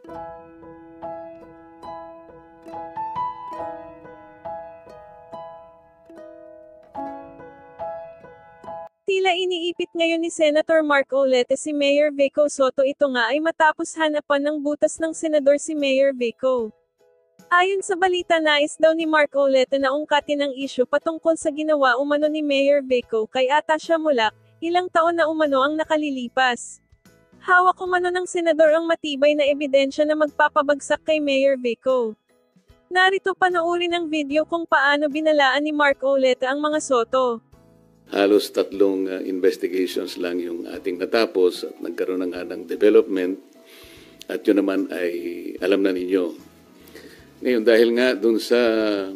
Tila iniipit ngayon ni Senator Mark Olete si Mayor Vico Soto, ito nga ay matapos hanapan ng butas ng senador si Mayor Vico. Ayon sa balita, nais daw ni Mark Olete na ungkatin ang isyu patungkol sa ginawa umano ni Mayor Vico kay Atasha Mulak, ilang taon na umano ang nakalilipas. Hawak umano ng senador ang matibay na ebidensya na magpapabagsak kay Mayor Vico. Narito panoorin ang video kung paano binalaan ni Mark Olete ang mga Soto. Halos 3 investigations lang yung ating natapos at nagkaroon na nga ng development at yun naman ay alam na ninyo. Ngayon, dahil nga dun sa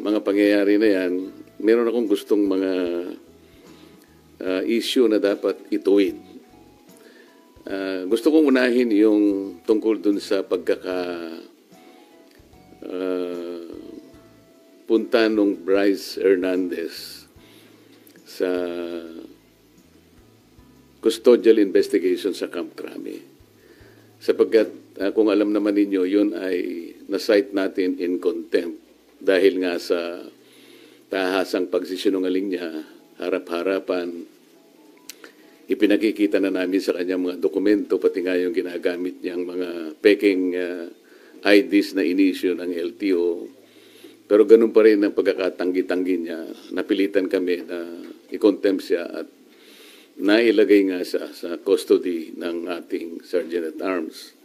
mga pangyayari na yan, meron akong gustong mga issue na dapat ituwid. Gusto kong unahin yung tungkol dun sa punta nung Bryce Hernandez sa custodial investigation sa Camp Crame. Sapagkat kung alam naman ninyo, yun ay na-cite natin in contempt dahil nga sa tahasang pagsisinungaling niya, harap-harapan, ipinakikita na namin sa kanyang mga dokumento, pati nga yung ginagamit niyang mga peking IDs na inisyo ng LTO. Pero ganun pa rin ang pagkakatanggi-tanggi niya. Napilitan kami na i-contempt siya at nailagay nga siya sa custody ng ating Sergeant at Arms.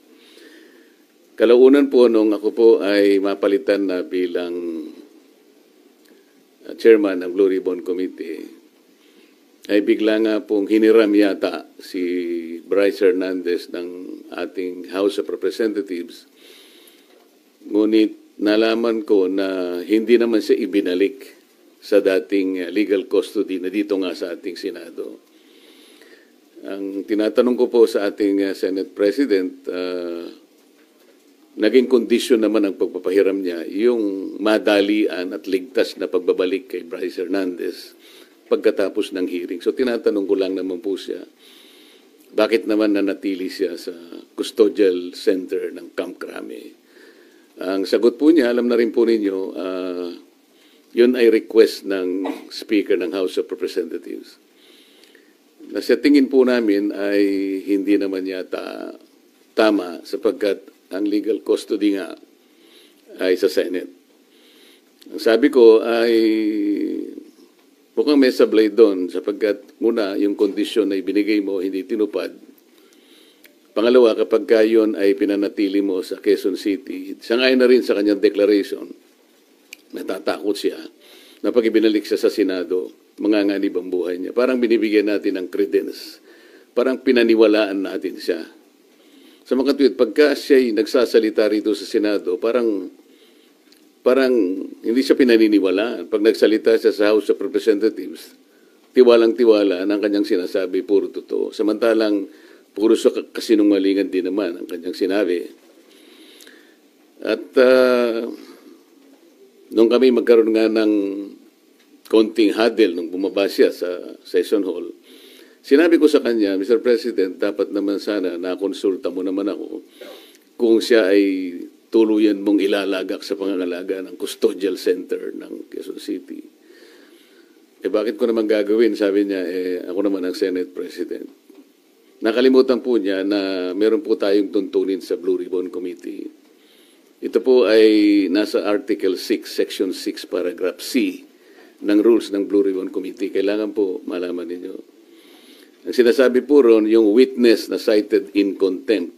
Kalaunan po nung ako po ay mapalitan na bilang chairman ng Blue Ribbon Committee, ay bigla nga pong hiniram yata si Bryce Hernandez ng ating House of Representatives. Ngunit nalaman ko na hindi naman siya ibinalik sa dating legal custody na dito nga sa ating Senado. Ang tinatanong ko po sa ating Senate President, naging kondisyon naman ang pagpapahiram niya yung madalian at ligtas na pagbabalik kay Bryce Hernandez pagkatapos ng hearing. So tinatanong ko lang naman po siya, bakit naman nanatili siya sa custodial center ng Camp Crame? Ang sagot po niya, alam na rin po ninyo, yun ay request ng Speaker ng House of Representatives. Na sa tingin po namin ay hindi naman yata tama sapagkat ang legal custody nga ay sa Senate. Ang sabi ko ay mukhang may sablay doon sapagkat muna yung kondisyon na ibinigay mo hindi tinupad. Pangalawa, kapag yun ay pinanatili mo sa Quezon City, sangayon na rin sa kanyang declaration, natatakot siya na pag ibinalik siya sa Senado, manganganib ang buhay niya. Parang binibigyan natin ng credence. Parang pinaniwalaan natin siya. Sa mga tweet, pagka siya'y nagsasalita rito sa Senado, parang hindi siya pinaniniwalaan. Pag nagsalita siya sa House of Representatives, tiwalang-tiwala ang kanyang sinasabi, puro totoo. Samantalang, puro sa kasinungalingan din naman ang kanyang sinabi. At nung kami magkaroon nga ng konting huddle nung bumaba siya sa session hall, sinabi ko sa kanya, Mr. President, dapat naman sana nakonsulta mo naman ako kung siya ay tuluyan mong ilalagak sa pangangalaga ng custodial center ng Quezon City. Bakit ko naman gagawin? Sabi niya, ako naman ang Senate President. Nakalimutan po niya na meron po tayong tuntunin sa Blue Ribbon Committee. Ito po ay nasa Article 6, Section 6, Paragraph C ng rules ng Blue Ribbon Committee. Kailangan po malaman ninyo. Ang sinasabi po ron, yung witness na cited in contempt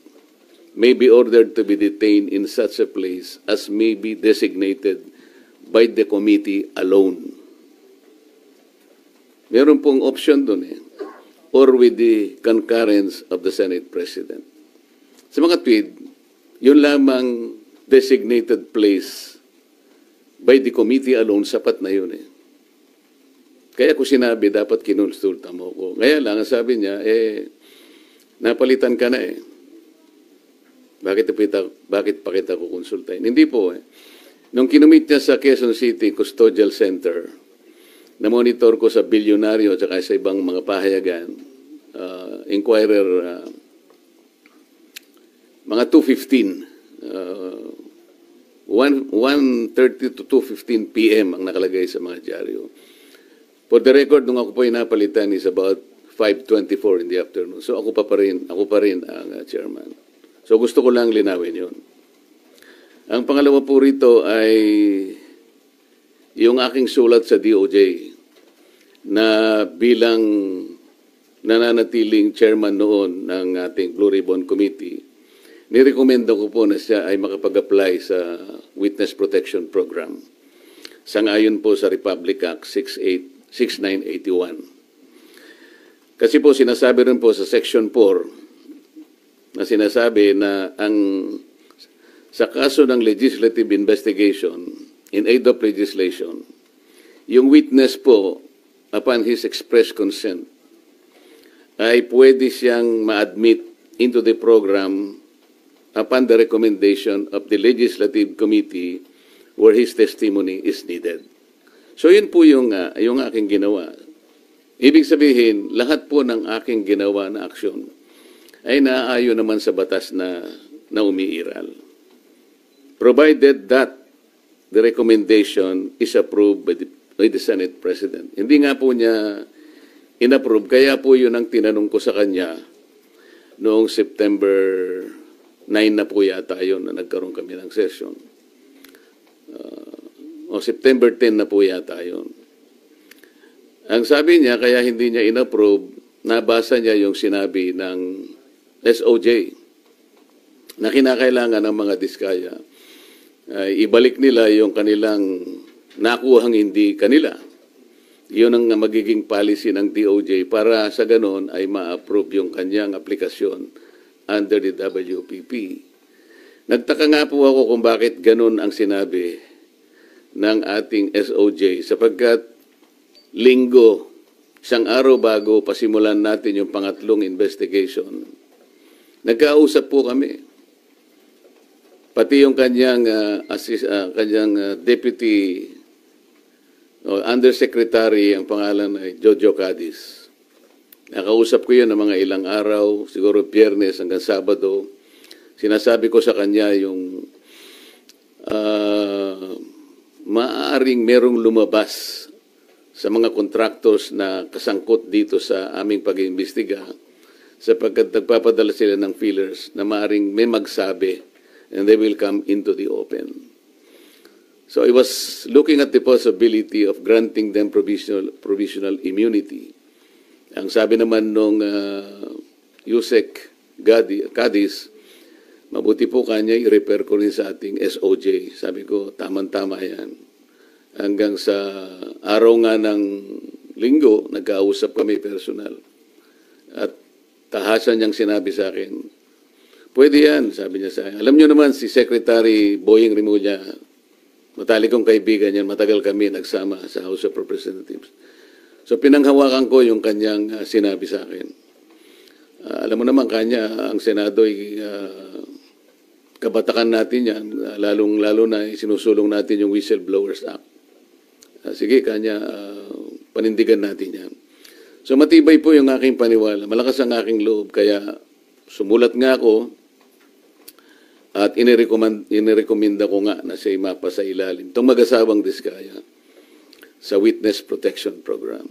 may be ordered to be detained in such a place as may be designated by the committee alone. Meron pong option doon or with the concurrence of the Senate President. Sa mga tweet, yun lamang designated place by the committee alone, sapat na yun Kaya ko sinabi, dapat kinonsulta mo ko. Kaya lang, sabi niya, napalitan ka na Bakit pa kita kukonsultahin? Hindi po Nung kinumit niya sa Quezon City Custodial Center, na-monitor ko sa bilyonaryo at sa ibang mga pahayagan, Inquirer, mga 2:15 1:30 to 2:15 p.m. ang nakalagay sa mga dyaryo. For the record, nung ako po ay napalitan is about 5:24 in the afternoon. So ako pa rin ang chairman. So gusto ko lang linawin yun. Ang pangalawa po rito ay yung aking sulat sa DOJ na bilang nananatiling chairman noon ng ating Blue Ribbon Committee, nirekomenda ko po na siya ay makapag-apply sa Witness Protection Program. Sangayon po sa Republic Act 6981. Kasi po sinasabi rin po sa Section 4 na sinasabi na sa kaso ng legislative investigation in aid of legislation, yung witness po, upon his express consent, ay pwede siyang ma-admit into the program upon the recommendation of the Legislative Committee where his testimony is needed. So yun po yung aking ginawa. Ibig sabihin, lahat po ng aking ginawa na aksyon ay naaayon naman sa batas na umiiral. Provided that the recommendation is approved by the Senate President. Hindi nga po niya inapprove, kaya po yun ang tinanong ko sa kanya noong September 9 na po yata yun na nagkaroon kami ng session. O September 10 na po yata yun. Ang sabi niya, kaya hindi niya inapprove, nabasa niya yung sinabi ng SOJ na kinakailangan ng mga diskaya. Ibalik nila yung kanilang nakuhang hindi kanila. Yun ang magiging policy ng DOJ para sa ganon ay ma-approve yung kanyang aplikasyon under the WPP. Nagtaka nga po ako kung bakit ganon ang sinabi ng ating SOJ sapagkat linggo, isang araw bago pasimulan natin yung pangatlong investigation, nagkausap po kami. Pati yung kanyang deputy undersecretary, ang pangalan ay Jojo Cadiz. Nakausap ko yun ng mga ilang araw, siguro Biyernes hanggang Sabado. Sinasabi ko sa kanya yung maaaring merong lumabas sa mga contractors na kasangkot dito sa aming pag-iimbestiga sapagkat nagpapadala sila ng feelers na maaaring may magsabi and they will come into the open. So I was looking at the possibility of granting them provisional immunity. Ang sabi naman nung Yusek Cadiz, mabuti po kanya i-refer ko rin sa ating SOJ. Sabi ko, tama-tama yan. Hanggang sa araw nga ng linggo, nagkausap kami personal. At tahasan niyang sinabi sa akin, pwede yan, sabi niya sa akin. Alam niyo naman, si Secretary Boying Rimulya, matalikong kaibigan yan, matagal kami nagsama sa House of Representatives. So pinanghawakan ko yung kanyang sinabi sa akin. Alam mo naman kanya, ang Senado ay kabatakan natin yan, lalong-lalo na sinusulong natin yung Whistleblowers Act. Sige, kanya, panindigan natin yan. So matibay po yung aking paniwala, malakas ang aking loob, kaya sumulat nga ako at inirekomenda ko nga na siya mapasa ilalim itong mag-asawang diskaya sa Witness Protection Program.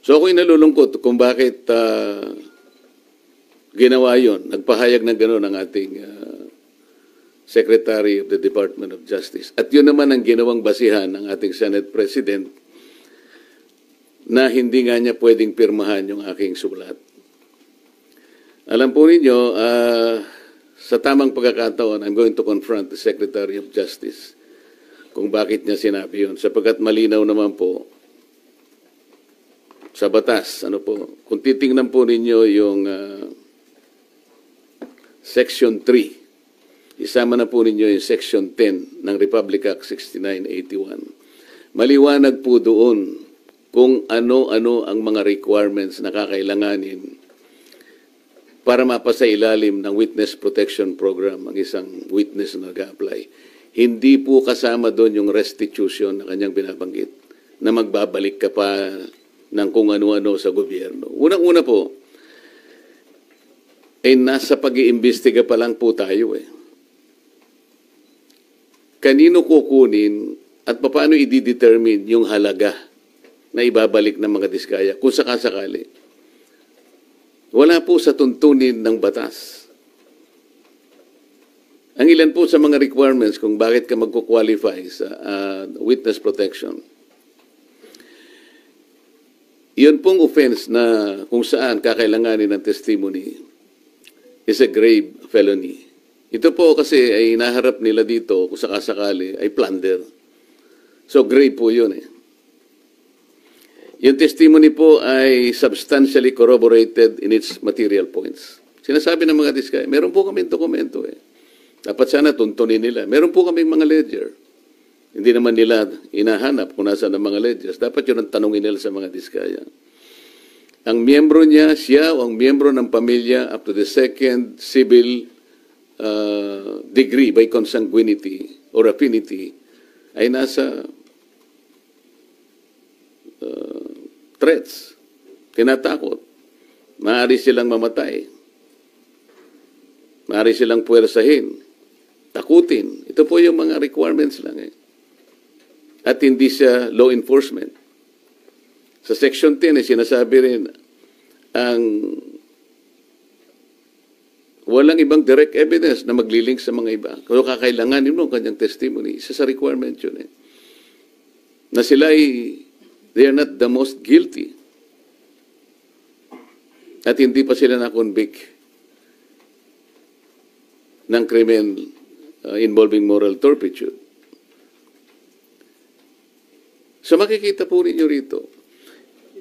So ako'y nalulungkot kung bakit ginawa yon. Nagpahayag ng gano'n ang ating Secretary of the Department of Justice. At yun naman ang ginawang basihan ng ating Senate President na hindi nga niya pwedeng pirmahan yung aking sulat. Alam po ninyo, sa tamang pagkakataon, I'm going to confront the Secretary of Justice kung bakit niya sinabi yun. Sapagkat malinaw naman po sa batas. Ano po, kung titingnan po ninyo yung Section 3, isama na po ninyo yung Section 10 ng Republic Act 6981. Maliwanag po doon kung ano-ano ang mga requirements na kakailanganin para mapasa ilalim ng Witness Protection Program ang isang witness na nag-apply. Hindi po kasama doon yung restitution na kanyang binabanggit na magbabalik ka pa ng kung ano-ano sa gobyerno. Unang-una po, ay nasa pag-iimbestiga pa lang po tayo eh. Kanino kukunin at paano i-determine yung halaga na ibabalik ng mga diskaya kung sakasakali? Wala po sa tuntunin ng batas. Ang ilan po sa mga requirements kung bakit ka magkukwalify sa witness protection. Yun pong offense na kung saan kakailanganin ng testimony is a grave felony. Ito po kasi ay naharap nila dito kung sakasakali ay plunder. So grave po yun eh. Yung testimony po ay substantially corroborated in its material points. Sinasabi ng mga diskaya, meron po kami dokumento eh. Dapat sana tuntunin nila. Meron po kami mga ledger. Hindi naman nila inahanap kung nasa ng mga ledgers. Dapat yun ang tanongin nila sa mga diskaya. Ang miyembro niya, siya o ang miyembro ng pamilya up to the second civil degree by consanguinity or affinity ay nasa threats, tinatakot. Maaari silang mamatay. Maaari silang puwersahin, takutin. Ito po yung mga requirements lang eh. At hindi siya law enforcement. Sa Section 10 sinasabi rin ang walang ibang direct evidence na maglilink sa mga iba. Kung kakailanganin mo ang kanyang testimony, isa sa requirement yun eh. Na sila they are not the most guilty. At hindi pa sila na-convict ng krimen involving moral turpitude. So makikita po ninyo rito,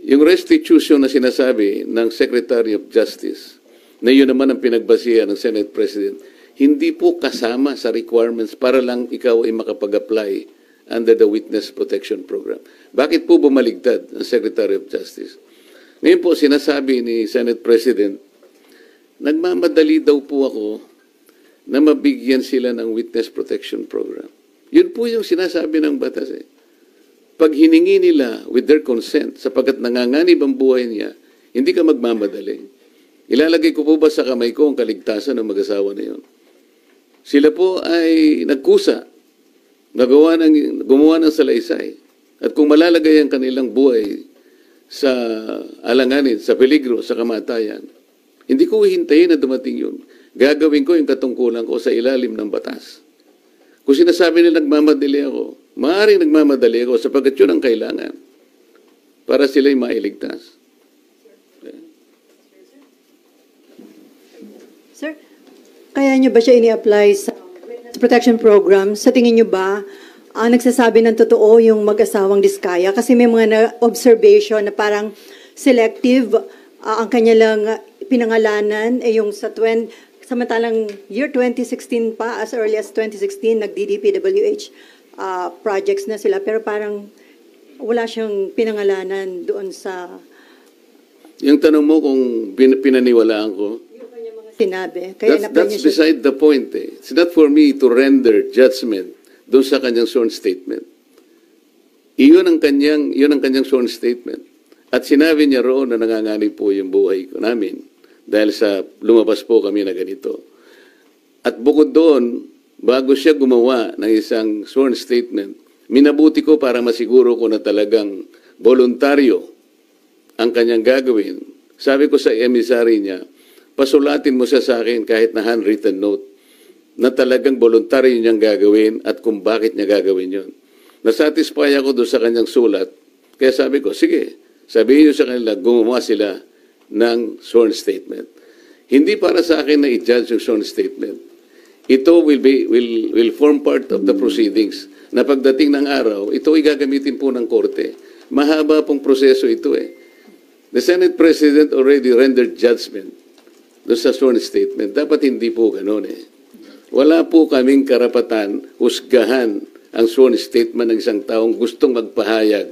yung restitution na sinasabi ng Secretary of Justice, na yun naman ang pinagbasihan ng Senate President, hindi po kasama sa requirements para lang ikaw ay makapag-apply under the Witness Protection Program. Bakit po bumaligtad ang Secretary of Justice? Ngayon po sinasabi ni Senate President, nagmamadali daw po ako na mabigyan sila ng Witness Protection Program. Yun po yung sinasabi ng batas eh. Pag hiningi nila with their consent, sapagkat nanganganib ang buhay niya, hindi ka magmamadali. Ilalagay ko po ba sa kamay ko ang kaligtasan ng mag-asawa na yun? Sila po ay nagkusa, gumawa ng salaysay. At kung malalagay ang kanilang buhay sa alanganin, sa peligro, sa kamatayan, hindi ko hihintayin na dumating yun. Gagawin ko yung katungkulan ko sa ilalim ng batas. Kung sinasabi nila nagmamadali ako, maaaring nagmamadali ako sapagkat yun ang kailangan para sila'y mailigtas. Okay. Sir, kaya nyo ba siya ini-apply sa protection program? Sa tingin nyo ba, nagsasabi ng totoo yung mag-asawang Diskaya? Kasi may mga observation na parang selective ang kanilang pinangalanan yung samantalang year 2016 pa, as early as 2016, nag-DDPWH projects na sila, pero parang wala siyang pinangalanan doon sa... Yung tanong mo kung pinaniwalaan ko, yung kanya mga sinabi. Kaya that's beside the point eh. It's not for me to render judgment doon sa kanyang sworn statement. Iyon ang kanyang sworn statement. At sinabi niya roon na nanganganib po yung buhay ko namin. Dahil sa lumabas po kami na ganito. At bukod doon, bago siya gumawa ng isang sworn statement, minabuti ko para masiguro ko na talagang voluntaryo ang kanyang gagawin. Sabi ko sa emissary niya, pasulatin mo siya sa akin kahit na handwritten note na talagang voluntaryo niyang gagawin at kung bakit niya gagawin yon. Nasatisfy ako doon sa kanyang sulat. Kaya sabi ko, sige, sabihin niyo sa kanila, gumawa sila ng sworn statement. Hindi para sa akin na i-judge yung sworn statement. Ito will form part of the proceedings na pagdating ng araw, ito ay gagamitin po ng korte. Mahaba pong proseso ito eh. The Senate President already rendered judgment doon sa sworn statement. Dapat hindi po ganun eh. Wala po kaming karapatan husgahan ang sworn statement ng isang taong gustong magpahayag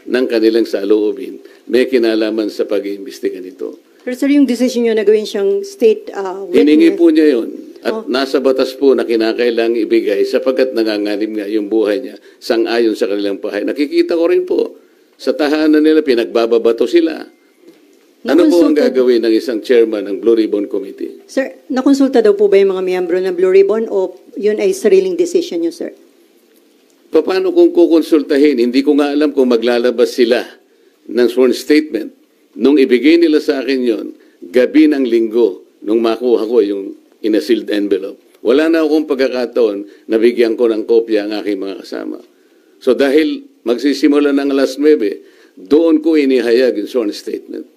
ng kanilang saloobin. May kinalaman sa pag-iimbestiga nito. Pero sir, yung decision nyo na gawin siyang state witness... Hiningi po niya yun. At nasa batas po na kinakailangang ibigay sapagkat nanganganib nga yung buhay niya sang-ayon sa kanilang pahay. Nakikita ko rin po, sa tahanan nila, pinagbababato sila. Ano po ang Nakonsulta- gagawin ng isang chairman ng Blue Ribbon Committee? Sir, nakonsulta daw po ba yung mga miyembro ng Blue Ribbon o yun ay sariling decision nyo, sir? Paano kung kukonsultahin? Hindi ko nga alam kung maglalabas sila ng sworn statement. Nung ibigay nila sa akin yon, gabi ng linggo, nung makuha ko yung in a sealed envelope, wala na akong pagkakataon na bigyan ko ng kopya ang aking mga kasama. So dahil magsisimula ng alas 9, doon ko inihayag yung sworn statement.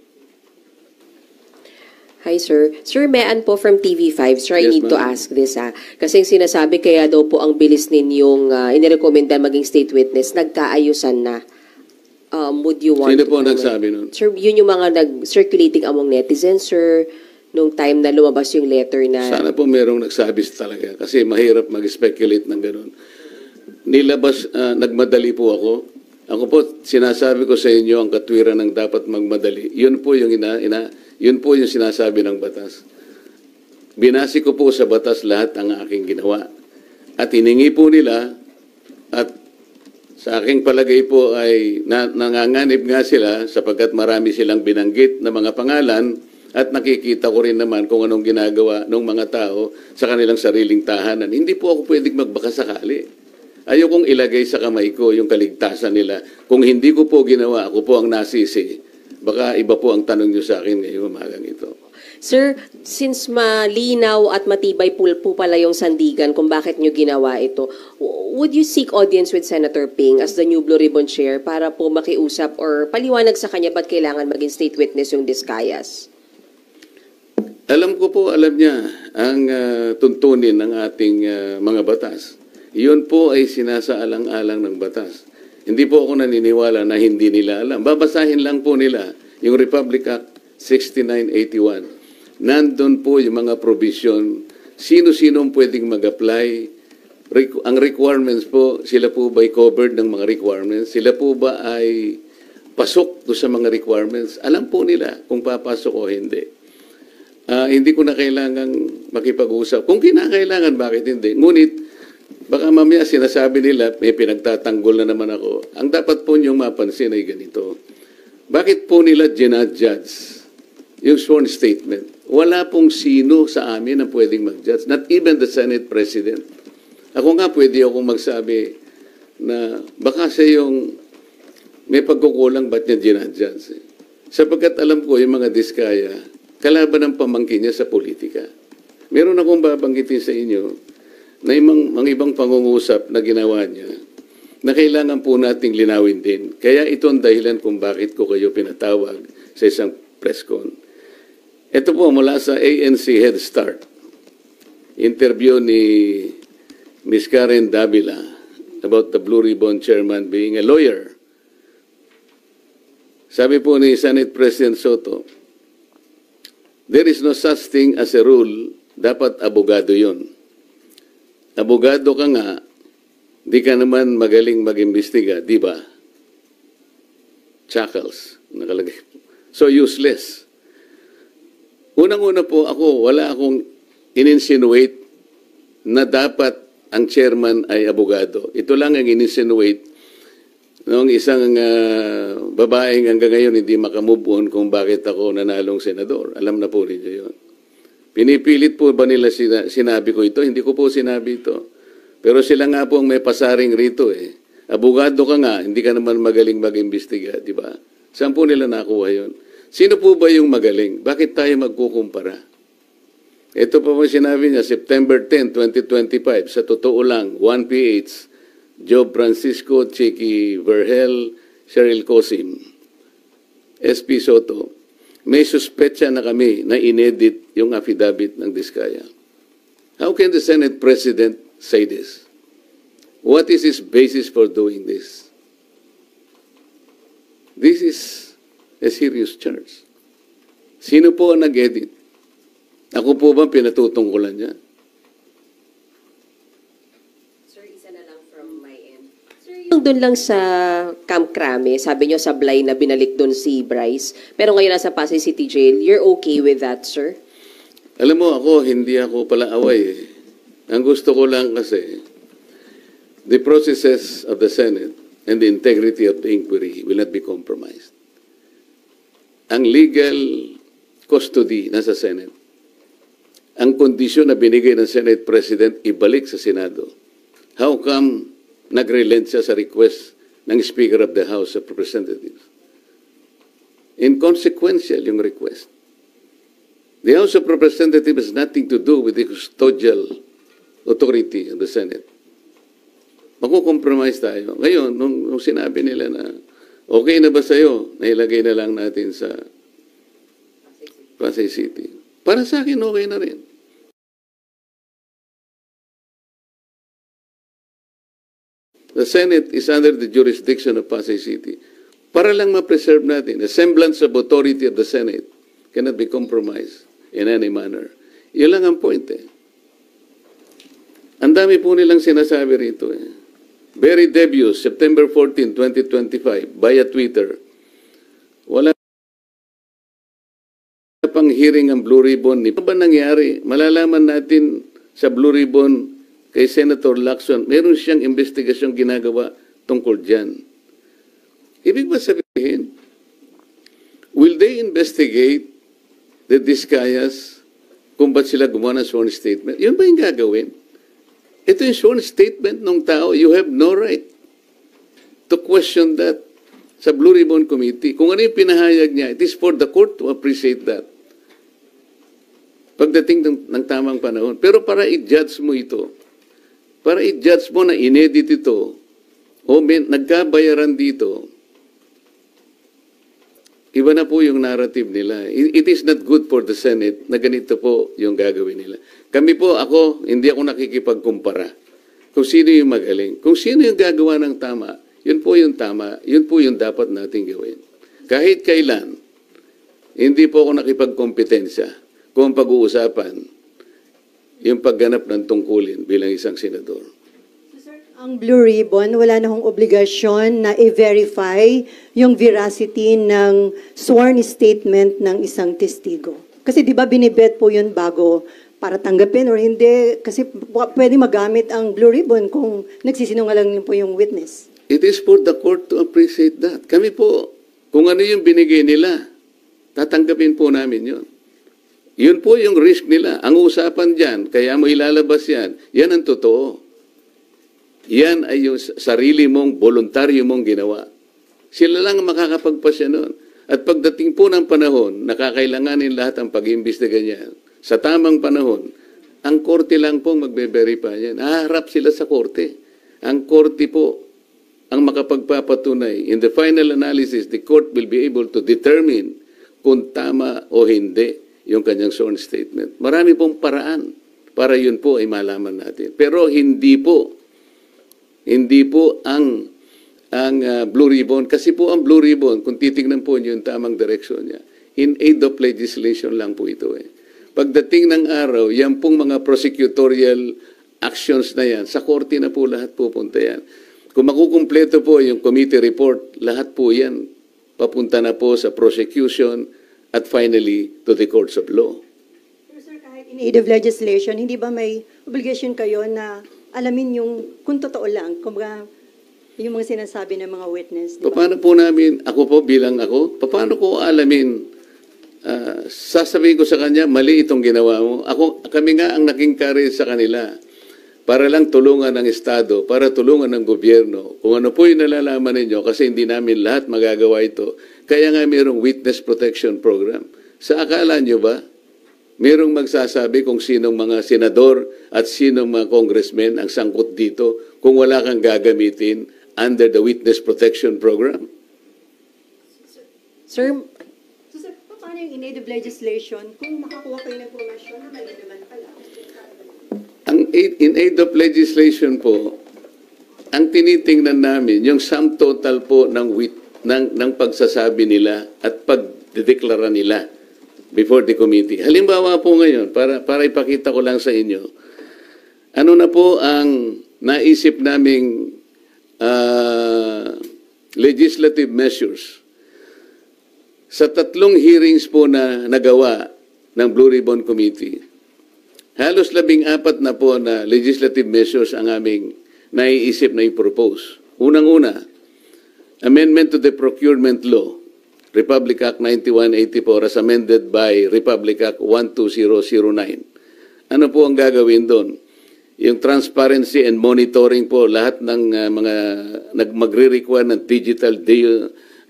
Hi, sir. Sir Mean po from TV5. Sir, I Yes, need to ma'am. ask this, ha. Kasi yung sinasabi, kaya daw po ang bilis ninyong inirekomenda maging state witness, nagkaayusan na. Would you want Sino to po comment? nagsabi nun? Sir, yun yung mga nag-circulating among netizens, sir, nung time na lumabas yung letter na... Sana po merong nagsabi talaga kasi mahirap mag-speculate ng ganun. Nilabas, nagmadali po ako. Ako po, sinasabi ko sa inyo ang katwiran ng dapat magmadali. Yun po yung yun po yung sinasabi ng batas. Binasi ko po sa batas lahat ang aking ginawa. At hiningi po nila at sa aking palagay po ay nanganganib nga sila sapagkat marami silang binanggit na mga pangalan at nakikita ko rin naman kung anong ginagawa ng mga tao sa kanilang sariling tahanan. Hindi po ako pwedeng magbakasakali. Ayokong ilagay sa kamay ko yung kaligtasan nila. Kung hindi ko po ginawa, ako po ang nasisi. Baka iba po ang tanong nyo sa akin ngayong umagang ito. Sir, since malinaw at matibay po pala yung sandigan kung bakit nyo ginawa ito, would you seek audience with Senator Ping as the new Blue Ribbon Chair para po makiusap or paliwanag sa kanya ba't kailangan maging state witness yung Discayas? Alam ko po, alam niya ang tuntunin ng ating mga batas. Iyon po ay sinasaalang-alang ng batas. Hindi po ako naniniwala na hindi nila alam. Babasahin lang po nila yung Republic Act 6981. Nandun po yung mga provision. Sino-sino pwedeng mag-apply. Ang requirements po, sila po ba ay covered ng mga requirements? Sila po ba ay pasok do sa mga requirements? Alam po nila kung papasok o hindi. Hindi ko na kailangang makipag-usap. Kung kinakailangan, bakit hindi? Ngunit, baka mamaya sinasabi nila, may pinagtatanggol na naman ako. Ang dapat po niyong mapansin ay ganito. Bakit po nila ginadjudge yung sworn statement? Wala pong sino sa amin na pwedeng mag-judge. Not even the Senate President. Ako nga pwede akong magsabi na baka siya yung may pagkukulang ba't niya ginadjudge. Sapagkat alam ko yung mga diskaya, kalaban ng pamangkin niya sa politika. Meron akong babanggitin sa inyo na mga ibang pangungusap na ginawa niya na kailangan po nating linawin din. Kaya ito ang dahilan kung bakit ko kayo pinatawag sa isang press con. Ito po mula sa ANC Head Start. Interview ni Ms. Karen Davila about the Blue Ribbon Chairman being a lawyer. Sabi po ni Senate President Soto, there is no such thing as a rule, dapat abogado yun. Abogado ka nga, di ka naman magaling mag-imbestiga, di ba? Chuckles, nakalagay. So useless. Unang-una po ako, wala akong in-insinuate na dapat ang chairman ay abogado. Ito lang ang in-insinuate noong isang babaeng hanggang ngayon hindi makamove on kung bakit ako nanalong senador. Alam na po ninyo yun. Pinipilit po ba nila sinabi ko ito? Hindi ko po sinabi ito. Pero sila nga po ang may pasaring rito eh. Abogado ka nga, hindi ka naman magaling mag-imbestiga, di ba? Saan po nila nakuha yun? Sino po ba yung magaling? Bakit tayo magkukumpara? Ito po sinabi niya, September 10, 2025, sa totoo lang, 1PH, Job Francisco, Cheeky Verhel, Cheryl Cosim, SP Soto, may suspetsa na kami na inedit yung affidavit ng Diskaya. How can the Senate President say this? What is his basis for doing this? This is a serious charge. Sino po ang nag-edit? Ako po ba pinatutungkulan niya? Sir, isa na lang from my end. Sir, yung doon lang sa Camp Crame, sabi nyo sablay na binalik doon si Bryce, pero ngayon nasa Pasay City Jail, you're okay with that, sir? Alam mo ako, hindi ako pala away eh. Ang gusto ko lang kasi, the processes of the Senate and the integrity of the inquiry will not be compromised. ang legal custody nasa Senate. Ang kondisyon na binigay ng Senate President, ibalik sa Senado. How come nag-relent siya sa request ng Speaker of the House of Representatives? Inconsequential yung request. The House of Representatives has nothing to do with the custodial authority of the Senate. Makukompromise tayo. Ngayon, nung sinabi nila na okay na ba sa'yo, nailagay na lang natin sa Pasay City. Para sa akin, okay na rin. The Senate is under the jurisdiction of Pasay City. Para lang ma-preserve natin, a semblance of authority of the Senate cannot be compromised in any manner. Yun lang ang point eh. Ang dami po nilang sinasabi rito eh. Very debut, September 14, 2025, via Twitter. Wala pang hearing ang Blue Ribbon. Ano ba nangyari? Malalaman natin sa Blue Ribbon kay Senator Lacson, meron siyang investigasyong ginagawa tungkol dyan. Ibig ba sabihin, will they investigate the Discayas kung ba't sila gumawa ng sworn statement? Yun ba yung gagawin? Ito yung sworn statement ng tao. You have no right to question that sa Blue Ribbon Committee. Kung ano yung pinahayag niya, it is for the court to appreciate that. Pagdating ng tamang panahon. Pero para i-judge mo ito, para i-judge mo na inedit ito, o nagkabayaran dito, iba na po yung narrative nila. It is not good for the Senate na ganito po yung gagawin nila. Kami po, hindi ako nakikipagkumpara kung sino yung magaling. Kung sino yung gagawa ng tama, yun po yung tama, yun po yung dapat nating gawin. Kahit kailan, hindi po ako nakipagkompetensya kung pag-uusapan yung pagganap ng tungkulin bilang isang senador. Ang Blue Ribbon, wala na hong obligasyon na i-verify yung veracity ng sworn statement ng isang testigo. Kasi di ba binibet po yun bago para tanggapin or hindi? Kasi pwede magamit ang Blue Ribbon kung nagsisinungaling po yung witness. It is for the court to appreciate that. Kami po, kung ano yung binigay nila, tatanggapin po namin yun. Yun po yung risk nila. Ang usapan dyan, kaya mo ilalabas yan, yan ang totoo. Yan ay yung sarili mong, voluntaryo mong ginawa. Sila lang makakapagpasya nun. At pagdating po ng panahon, nakakailanganin lahat ang pag-iimbestiga niyan. Sa tamang panahon, ang korte lang pong magbe-verify yan. Haharap sila sa korte. Ang korte po ang makapagpapatunay. In the final analysis, the court will be able to determine kung tama o hindi yung kanyang sworn statement. Marami pong paraan para yun po ay malaman natin. Pero hindi po ang Blue Ribbon, kasi po ang Blue Ribbon, kung titignan po niyo yung tamang direksyon niya, in aid of legislation lang po ito eh. Pagdating ng araw, yan pong mga prosecutorial actions na yan, sa korte na po lahat pupunta yan. Kung makukumpleto po yung committee report, lahat po yan papunta na po sa prosecution at finally to the courts of law. Pero sir, kahit in aid of legislation, hindi ba may obligation kayo na alamin yung kung totoo lang, kumbaga yung mga sinasabi ng mga witness? Diba? Paano po namin, paano ko alamin, sasabihin ko sa kanya, mali itong ginawa mo. Kami nga ang naging carrier sa kanila para lang tulungan ng Estado, para tulungan ng gobyerno. Kung ano po yung nalalaman ninyo, kasi hindi namin lahat magagawa ito. Kaya nga mayroong witness protection program. Sa akala nyo ba, mayroong magsasabi kung sinong mga senador at sinong mga congressmen ang sangkot dito kung wala kang gagamitin under the witness protection program? Sir, So sir, paano yung in aid of legislation kung makakuha kayo ng informasyon na mali naman pala? Ang in aid of legislation po, ang tinitingnan namin, yung sum total po ng pagsasabi nila at pagdedeklara nila before the committee. Halimbawa po ngayon, para ipakita ko lang sa inyo, ano na po ang naisip naming legislative measures. Sa 3 hearings po na nagawa ng Blue Ribbon Committee, halos 14 na po na legislative measures ang aming naiisip na i-propose. Unang-una, amendment to the procurement law. Republic Act 9184 as amended by Republic Act 12009. Ano po ang gagawin doon? Yung transparency and monitoring po, lahat ng mga magre-require ng digital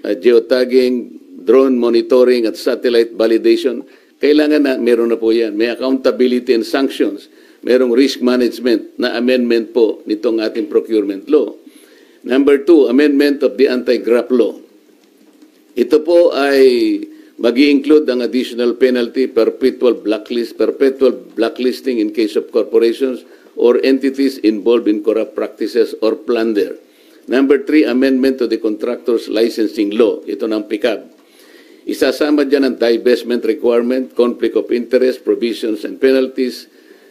geotagging, drone monitoring at satellite validation, kailangan na meron na po yan. May accountability and sanctions. Merong risk management na amendment po nitong ating procurement law. Number 2, amendment of the anti-graft law. Ito po ay mag-i-include ang additional penalty, perpetual blacklisting in case of corporations or entities involved in corrupt practices or plunder. Number 3, amendment to the contractor's licensing law. Ito ng PICAB. Isasama dyan ang divestment requirement, conflict of interest, provisions, and penalties.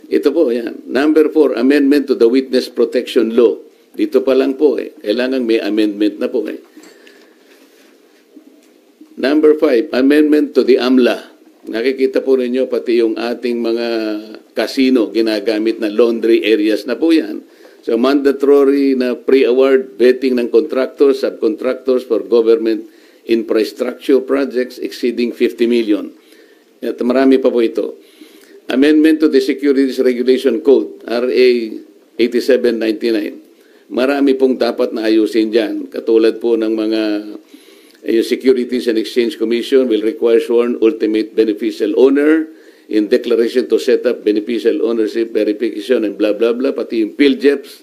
Ito po, yan. Number 4, amendment to the witness protection law. Dito pa lang po, kailangan may amendment na po. Number 5, amendment to the AMLA. Nakikita po ninyo pati yung ating mga casino ginagamit na laundry areas na po yan. So mandatory na pre-award vetting ng contractors, subcontractors for government infrastructure projects exceeding 50 million. At marami pa po ito. Amendment to the Securities Regulation Code, RA 8799. Marami pong dapat na ayusin dyan. Katulad po ng mga Securities and Exchange Commission will require sworn ultimate beneficial owner in declaration to set up beneficial ownership verification and blah blah blah. Pati yung PhilJeps,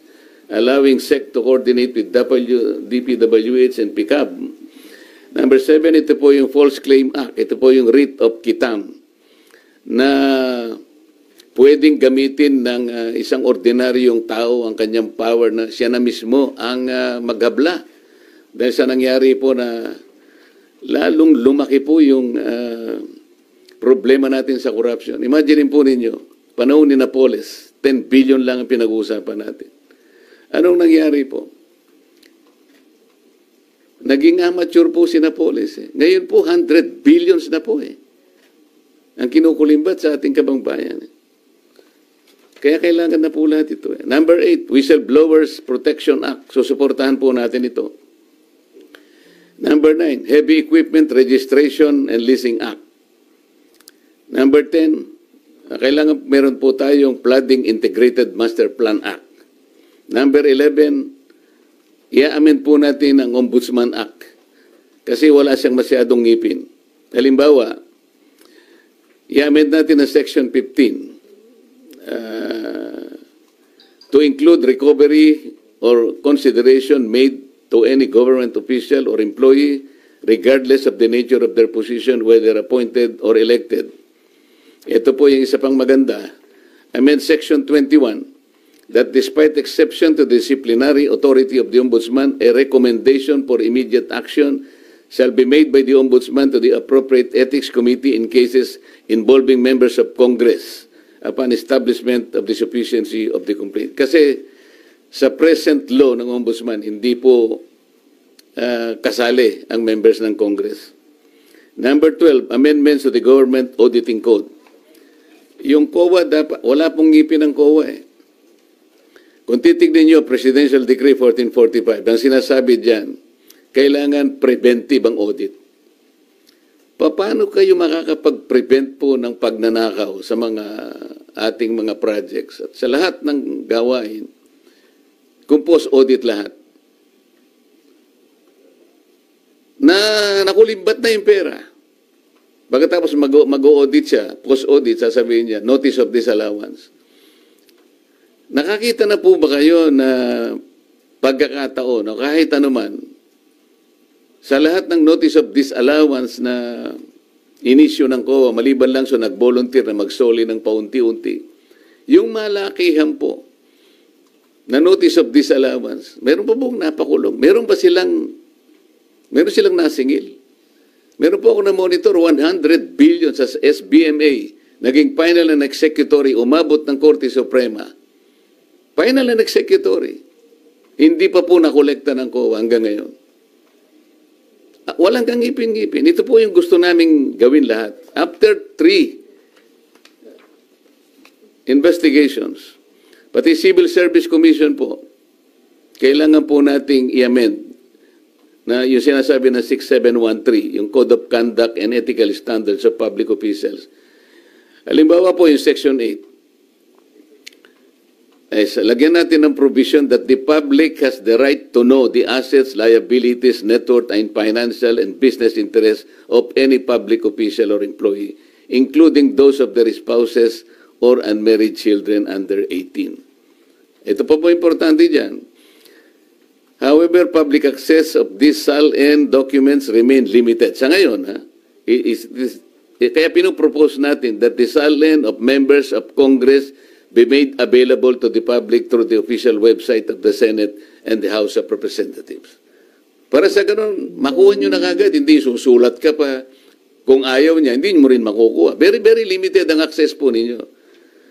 allowing SEC to coordinate with DPWH and PICAB. Number 7, ito po yung False Claim Act. Ito po yung writ of quitam na pwedeng gamitin ng isang ordinaryong tao ang kanyang power na siya na mismo ang maghabla. Dahil sa nangyari po na lalong lumaki po yung problema natin sa corruption. Imagine po ninyo, panahon ni Napoles, 10 billion lang ang pinag-uusapan natin. Anong nangyari po? Naging amateur po si Napoles. Ngayon po, 100 billions na po ang kinukulimbat sa ating kabangbayan. Kaya kailangan na po lahat ito. Number 8, Whistleblowers Protection Act. Susuportahan po natin ito. Number 9, Heavy Equipment Registration and Leasing Act. Number 10, kailangan meron po tayong Flooding Integrated Master Plan Act. Number 11, i-amend po natin ang Ombudsman Act kasi wala siyang masyadong ngipin. Halimbawa, i-amend natin ang Section 15 to include recovery or consideration made to any government official or employee regardless of the nature of their position, whether appointed or elected. Ito po yung isa pang maganda. Amend Section 21 that despite exception to the disciplinary authority of the Ombudsman, a recommendation for immediate action shall be made by the Ombudsman to the appropriate Ethics Committee in cases involving members of Congress upon establishment of the sufficiency of the complaint. Kasi sa present law ng Ombudsman, hindi po kasali ang members ng Congress. Number 12, amendments to the Government Auditing Code. Yung COA, dapat, wala pong ngipin ng COA Kung titignan nyo, Presidential Decree 1445, ang sinasabi dyan, kailangan preventive ang audit. Paano kayo makakapag-prevent po ng pagnanakaw sa mga ating mga projects at sa lahat ng gawain kung post-audit lahat? Na nakulimbat na yung pera. Pagkatapos mag-audit siya, post-audit, sasabihin niya, notice of disallowance. Nakakita na po ba kayo na pagkakataon o kahit anuman, sa lahat ng notice of disallowance na inisyo ng COA, maliban lang so nag-volunteer na magsoli ng paunti-unti, yung malakihan po na notice of disallowance, meron pa pong napakulong? Meron silang nasingil? Meron po ako na-monitor, 100 billion sa SBMA, naging final and executory, umabot ng Korte Suprema. Final and executory. Hindi pa po nakolekta ng COA hanggang ngayon. Walang kang ngipin-ngipin. Ito po yung gusto naming gawin lahat. After 3 investigations, pati Civil Service Commission po, kailangan po nating i-amend na yung sinasabi ng 6713, yung Code of Conduct and Ethical Standards of Public Officials. Halimbawa po yung Section 8. Lagyan natin ng provision that the public has the right to know the assets, liabilities, net worth, and financial and business interests of any public official or employee, including those of their spouses or unmarried children under 18. Ito po importante dyan. However, public access of these SAL-N documents remain limited. Sa ngayon, kaya pinopropose natin that the SAL-N of members of Congress be made available to the public through the official website of the Senate and the House of Representatives. Para sa ganun, makuha nyo na kagad, hindi susulat ka pa. Kung ayaw niya, hindi mo rin makukuha. Very, very limited ang access po ninyo.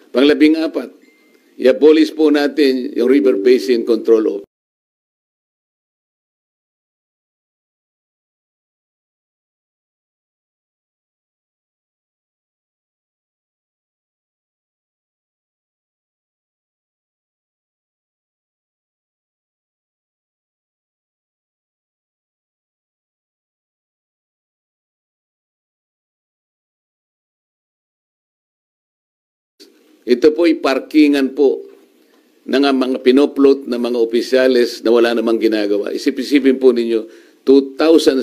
Pang-14, i-abolish po natin yung River Basin Control Office. Ito po ay parkingan po ng mga pinoplot na mga opisyales na wala namang ginagawa. Isip-isipin po ninyo, 2,000...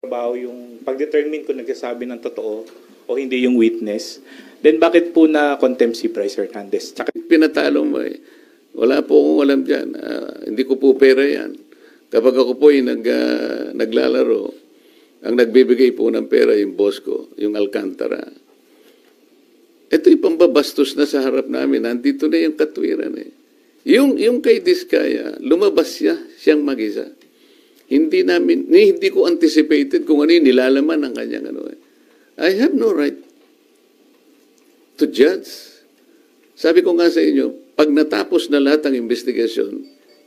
Trabaho yung pag-determine kung nagsasabi ng totoo o hindi yung witness, then bakit po na contempt si Bryce Hernandez? Tsaka... Pinatalo mo eh. Wala po akong alam dyan. Hindi ko po pera yan. Kapag ako po ay naglalaro, ang nagbibigay po ng pera yung boss ko, yung Alcantara. Ito'y pambabastos na sa harap namin. Nandito na yung katwiran eh. Yung kay Diskaya, lumabas siyang mag-isa. Hindi ko anticipated kung ano yung nilalaman ng kanyang ano eh. I have no right to judge. Sabi ko nga sa inyo, pag natapos na lahat ng investigasyon,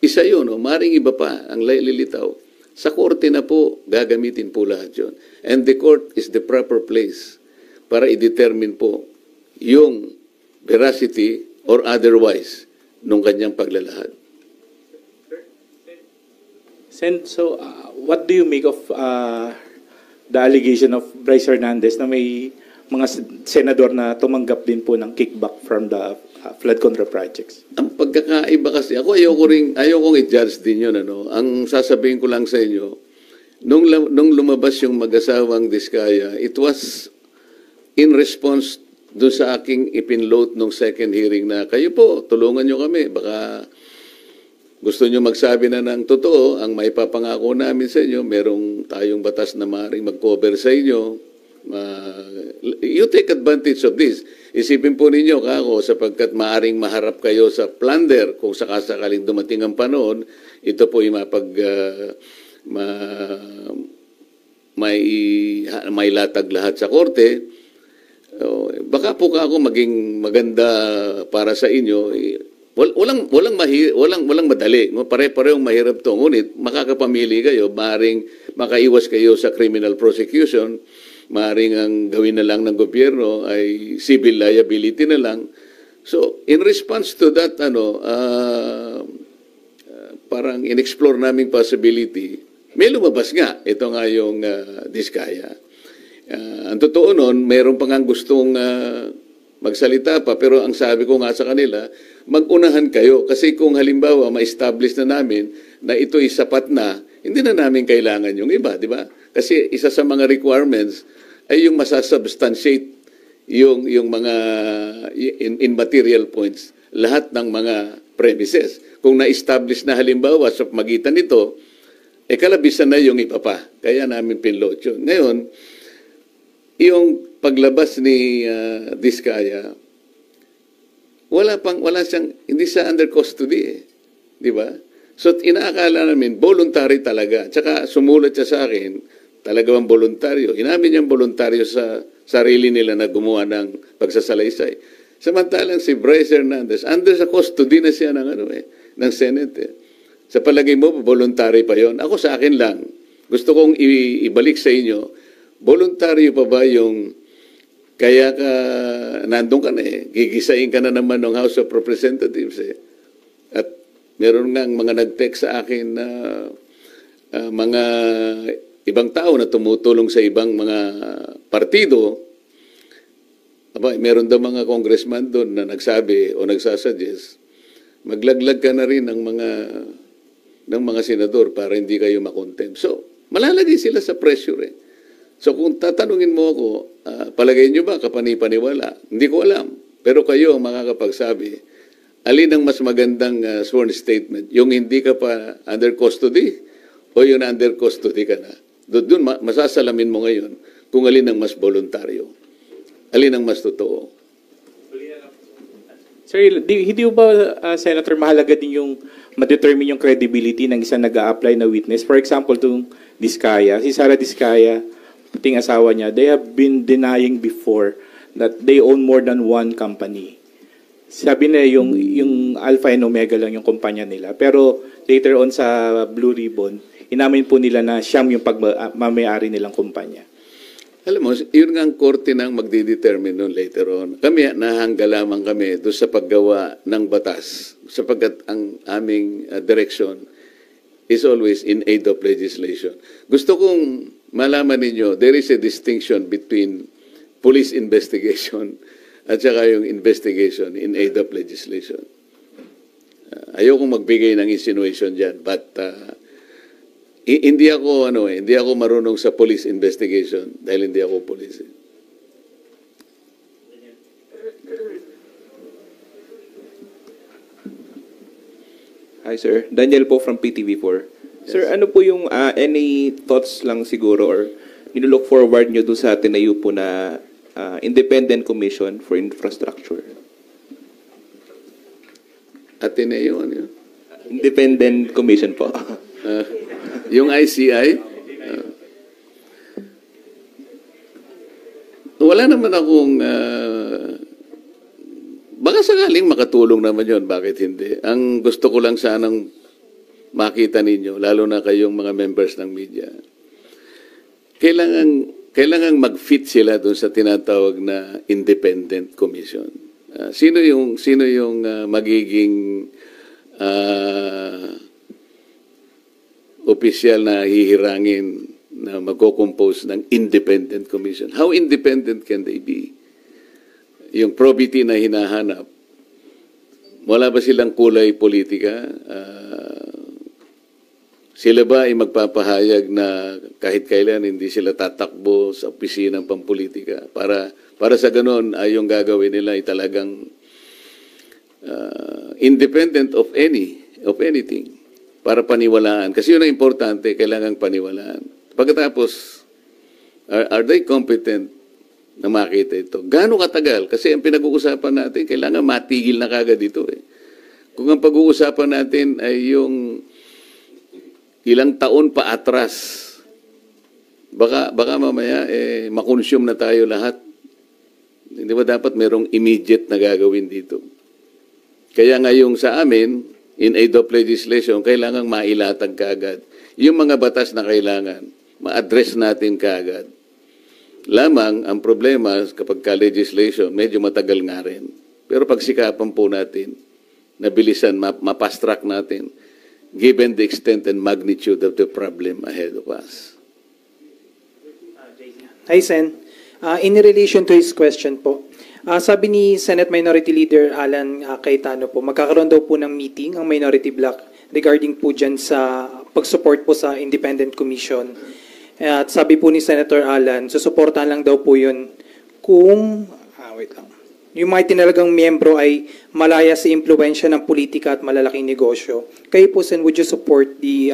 isa yun, maring iba pa ang lilitaw. Sa korte na po, gagamitin po lahat yun. And the court is the proper place para i-determine po yung veracity or otherwise nung kanyang paglalahad. So, what do you make of the allegation of Bryce Hernandez na may mga senador na tumanggap din po ng kickback from the flood control projects? Ang pagkakaiba kasi, ayokong i-judge din yun. Ano? Ang sasabihin ko lang sa inyo, nung lumabas yung mag-asawang Diskaya, it was in response doon sa aking ipinload nung second hearing na kayo po, tulungan nyo kami. Baka gusto nyo magsabi na ng totoo, ang maipapangako namin sa inyo, merong tayong batas na maaaring mag-cover sa inyo. You take advantage of this. Isipin po ninyo, kako, sapagkat maaaring maharap kayo sa plunder kung sakasakaling dumating ang panahon, ito po yung may latag lahat sa korte. Baka po ako maging maganda para sa inyo. Walang madali. Pare-parehong mahirap to. Ngunit makakapamili kayo, maaaring makaiwas kayo sa criminal prosecution, maaaring ang gawin na lang ng gobyerno ay civil liability na lang. So, in response to that, parang in-explore naming possibility, may lumabas nga. Ito nga yung Diskaya. Ang totoo nun, mayroon pa nga gustong magsalita pa, pero ang sabi ko nga sa kanila, mag-unahan kayo. Kasi kung halimbawa, ma-establish na namin na ito'y sapat na, hindi na namin kailangan yung iba, di ba? Kasi isa sa mga requirements ay yung masasubstantiate yung mga in material points, lahat ng mga premises. Kung na-establish na halimbawa sa magitan nito, kalabisan na yung iba pa. Kaya namin pinload yun. Ngayon, yung paglabas ni Diskaya, wala siyang, hindi siya under custody eh. Di ba? So, inaakala namin, voluntary talaga. Tsaka sumulat siya sa akin, talaga bang voluntaryo. Inamin niyang voluntaryo sa sarili nila na gumawa ng pagsasalaysay. Samantalang si Bryce Hernandez, under sa custody na siya ng Senate eh. Sa palagay mo, voluntary pa yon. Ako sa akin lang, gusto kong ibalik sa inyo, voluntaryo pa ba yung kaya ka nandun ka na eh, gigisain ka na naman ng House of Representatives eh. At meron nga mga nag-text sa akin na mga ibang tao na tumutulong sa ibang mga partido, meron daw mga congressman doon na nagsabi o nagsasuggest, maglaglag ka na rin ng mga senador para hindi kayo makontempt. So, malalagay sila sa pressure eh. So, kung tatanungin mo ako, palagay nyo ba kapani-paniwala? Hindi ko alam. Pero kayo ang makakapagsabi, alin ang mas magandang sworn statement? Yung hindi ka pa under custody o yung under custody ka na? Doon masasalamin mo ngayon kung alin ang mas voluntaryo. Alin ang mas totoo. Sir, hindi ba, Senator, mahalaga din yung ma-determine yung credibility ng isang nag-a-apply na witness? For example, itong Diskaya, si Sara Diskaya, puting asawa niya, they have been denying before that they own more than one company. Sabi na yung Alpha and Omega lang yung kumpanya nila. Pero later on sa Blue Ribbon, inamin po nila na siyam yung pagmamayari nilang kumpanya. Alam mo, yun nga ang korte nang magdidetermine nun later on. Kami, nahangga lamang kami doon sa paggawa ng batas sapagkat ang aming direction is always in aid of legislation. Gusto kong malaman ninyo, there is a distinction between police investigation at saka yung investigation in aid of legislation. Ayokong magbigay ng insinuation dyan, but hindi ako marunong sa police investigation dahil hindi ako police. Hi sir, Daniel po from PTV4. Yes. Sir, ano po yung any thoughts lang siguro or nilook forward nyo doon sa tinayo po na Independent Commission for Infrastructure? Ateneo, ano yun? Independent Commission po. Yung ICI, wala naman akong, baka sakaling makatulong naman yun, bakit hindi? Ang gusto ko lang sanang makita ninyo, lalo na kayong mga members ng media, kailangan mag-fit sila dun sa tinatawag na Independent Commission. Sino yung magiging opisyal na hihirangin na magko-compose ng Independent Commission? How independent can they be? Yung probity na hinahanap, wala ba silang kulay politika? Sila ba ay magpapahayag na kahit kailan hindi sila tatakbo sa opisina ng pampolitika? Para sa ganun ay yung gagawin nila ay talagang independent of anything. Para paniwalaan. Kasi yun ang importante, kailangang paniwalaan. Pagkatapos, are they competent na makita ito? Gaano katagal? Kasi ang pinag-uusapan natin, kailangan matigil na kagad ito eh. Kung ang pag-uusapan natin ay yung ilang taon pa atras, baka mamaya makonsume na tayo lahat. Hindi ba dapat merong immediate na gagawin dito? Kaya ngayong sa amin, in aid of legislation, kailangang mailatag kaagad. Yung mga batas na kailangan, ma-address natin kaagad. Lamang, ang problema kapag ka-legislation, medyo matagal nga rin. Pero pagsikapan po natin, nabilisan, mapast-track natin, given the extent and magnitude of the problem ahead of us. Hi, Sen. In relation to his question po, sabi ni Senate Minority Leader Alan Cayetano po, magkakaroon daw po ng meeting ang Minority Bloc regarding po dyan sa pag-support po sa Independent Commission. At sabi po ni Senator Alan, susuportahan lang daw po yun kung, yung mga tinalagang miyembro ay malaya sa impluensya ng politika at malalaking negosyo. Kayo po, Sen, would you support the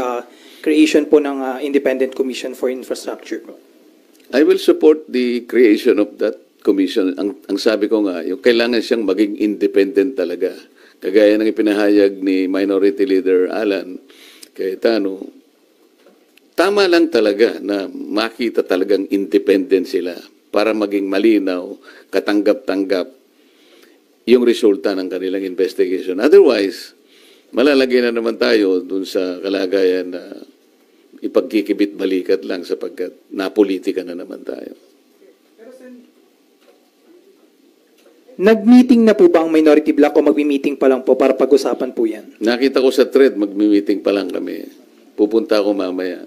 creation po ng Independent Commission for Infrastructure po? I will support the creation of that commission. Ang sabi ko nga, yung kailangan siyang maging independent talaga. Kagaya ng ipinahayag ni Minority Leader Alan Cayetano, tama lang talaga na makita talagang independent sila para maging malinaw, katanggap-tanggap yung resulta ng kanilang investigation. Otherwise, malalagay na naman tayo dun sa kalagayan na ipagkikibit-balikat lang sapagkat napolitika na naman tayo. Nag-meeting na po ba ang Minority Bloc o mag-meeting pa lang po para pag-usapan po yan? Nakita ko sa thread, mag-meeting pa lang kami. Pupunta ako mamaya.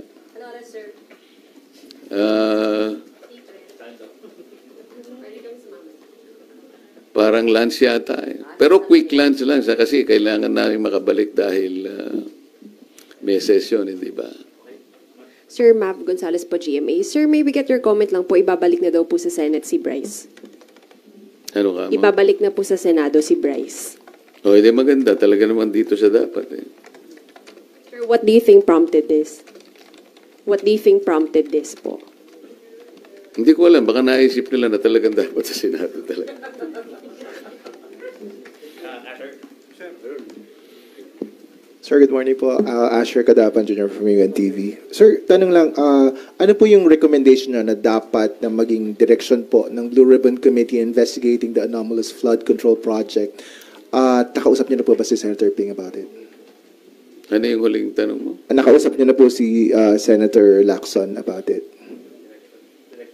Parang lunch yata eh. Pero quick lunch lang siya kasi kailangan namin makabalik dahil may session, hindi ba? Sir Mav Gonzalez po, GMA. Sir, may we get your comment lang po, ibabalik na daw po sa Senate si Bryce. Ano ka mo? Ibabalik na po sa Senado si Bryce. O, hindi maganda. Talaga naman dito siya dapat eh. Sir, what do you think prompted this? What do you think prompted this po? Hindi ko alam. Baka naisip nila na talagang dapat sa Senado talaga. Sir, good morning po. Asher Kadapan Jr. from UNTV. Sir, tanong lang, ano po yung recommendation na dapat na maging direction po ng Blue Ribbon Committee investigating the anomalous flood control project? Nakausap niyo na po ba si Senator Ping about it? Ano yung huling tanong mo? Nakausap niyo na po si Senator Lacson about it?